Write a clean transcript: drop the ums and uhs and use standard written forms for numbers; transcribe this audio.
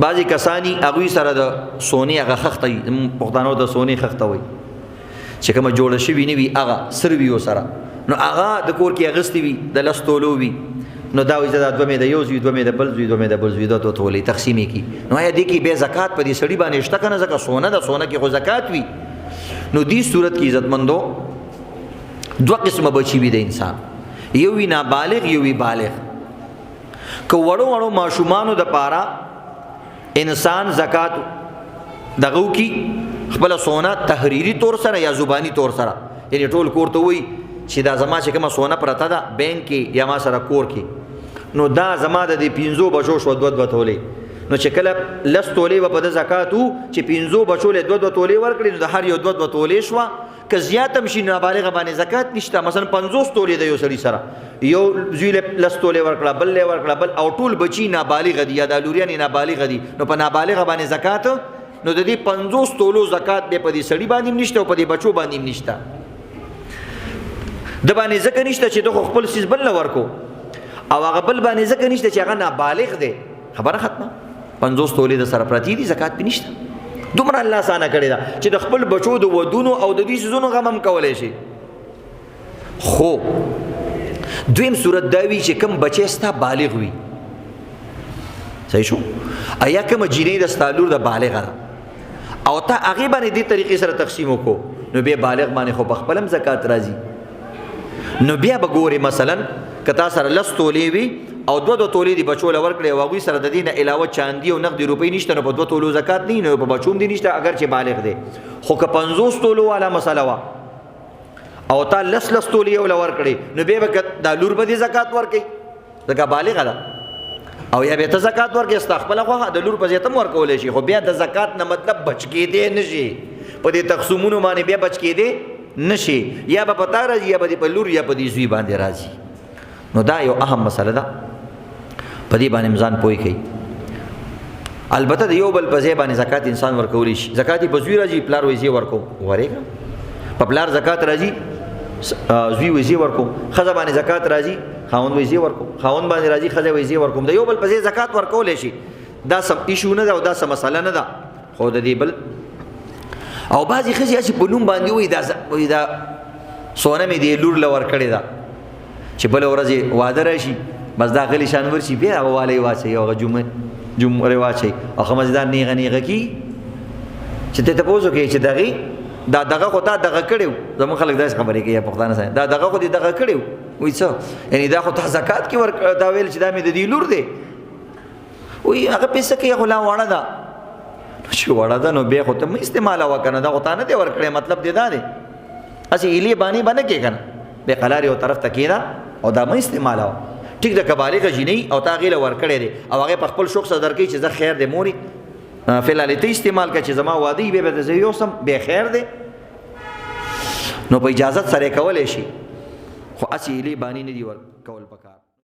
بعضی کسانی هغوی سره د سونې هغه خښته وي، پښتانو د سونې خښته وایي چې کومه جوړه شوې نه وي هغه سر وي ورسره، نو هغه د کور کې اغوستې وي د 10 تولو وي، نو دا وایي دا 2 مې د یو زوی 2 مې د بل زوی 2 مې د بل زوی 2 تولې تقسیم یې کړي. نو آیا دې کې بیا زکات په دې سړي باندې شته که نه؟ ځکه سونه ده، سونه کې خو زکات وي. نو دې صورت کې عزتمندو 2 قسمه بچي وي د انسان، یو وي نابالغ یو وي بالغ. که وړو وړو ماشومانو د پاره انسان زکات دغو کی خپل سونه تحریری طور سره یا زبانی طور سره، یعنی ټول کور ته وي چې دا زما چې کومه سونه پرته ده بینک کې یا ما سره کور کې، نو دا زما د 5 بچو شو 2 تولې، نو چې کله 10 تولې په د زکات وو چې 5 بچو له 2 تولې ورکړي، نو د هر یو 2 تولې شو. که زیاتم شي نابالغ باندې زکات نشته، مثلا 50 تولې د یو سړي سره یو زوی له 10 تولې ورکړه بل له ورکړه بل، او ټول بچي نابالغ دي یا د لوريان نابالغ دي، نو په نابالغ باندې زکات، نو د دې 50 تولو زکات به په دې سړي باندې نشته او په دې بچو باندې نشته. د باندې ځکه نشته چې د خپل سیس بل ورکو، او هغه بل باندې ځکه نشته چې هغه نابالغ دی. خبره ختمه. 50 تولې د سره پرتی دي، زکات به نشته. دومره الله سانه کړی دا چې د خپل بچو د ودونو او د دې سيزونو غم هم کولای شي. خو دویم صورت دا وی چې کوم بچی ستا بالغ وي، صحیح شو، ایا کوم جینې د ستالور د بالغ را او ته هغه باندې دې طریقې سره تقسیم وکړو، نو به بالغ باندې خو په خپلم زکات راځي. نو بیا به ګوري مثلا کتا سره 10 تولې وي او 2 تولې دی بچو لور کړي، او هغه سره د دې نه علاوه چاندي او نقدي روپۍ نشته، نو په 2 تولو زکات نه، نو په بچوم دي نشته اگر چې بالغ دی. خو که 50 تولو والا مسله وا او تا 10 تولې ولور کړي، نو به د لور به زکات ورکړي، ځکه بالغ ده، او یا به ته زکات ورکړي استغفر الله، د لور په ځای ته ورکول شي. خو بیا د زکات نه مطلب بچ کېدې نشي، په دې تقسیمونو باندې بیا بچ کېدې نشي، یا به پتا راځي یا به په لور یا په دې زوی باندې راځي. نو دا یو اهم مسله ده، په دې باندې ځان پوي کوي. البته د یو بل په ځای باندې زکات انسان ورکولی شي. زکات په زوی راځي، پلار وځي ورکو ورېګا، په پلار زکات راځي، زوی وځي ورکو، خزه باندې زکات راځي، خاوند وځي ورکو، خاوند باندې راځي، خزه وځي ورکو. د یو بل په ځای زکات ورکول شي، دا سم ایشو نه ده او دا سم مسله نه ده. خو د دې بل او بعضی خزه چې په نوم باندې وي دا سونه مې دی لور لور کړی دا چې بل ورځ واده راشي، بس دا غلی شان ورشي، بیا والي واچي او جمعه واچي او خمسدار نیغه نیغه کی چې ته تاسو کې چې دغه خو تا دغه کړیو. زموږ خلک داسې خبرې کوي پښتانه سره، دا دغه خو دې دغه کړیو وای څه، یعنی دا خو ته زکات کې ور دا ویل چې دا مې د دې لور دی، وای هغه پیسې کې غلا وړه ده، چې وړه ده نو بیا خو ته استعمال وکنه، دا خو تا نه دی ور کړی، مطلب دې دا دی اسی الی باندې کې کنه به قلار یو طرف تکینا او دا مې استعمال ټیک د کبالغه جنې او تا غیله ور کړی دی، او هغه په خپل شوق صدر کې چې زه خیر دې موري فلال ته استعمال کړه چې زما وادي به د یو سم به خیر دی، نو په اجازه سره کولای شي، خو اسی الی باندې نه دی ور کول پکار.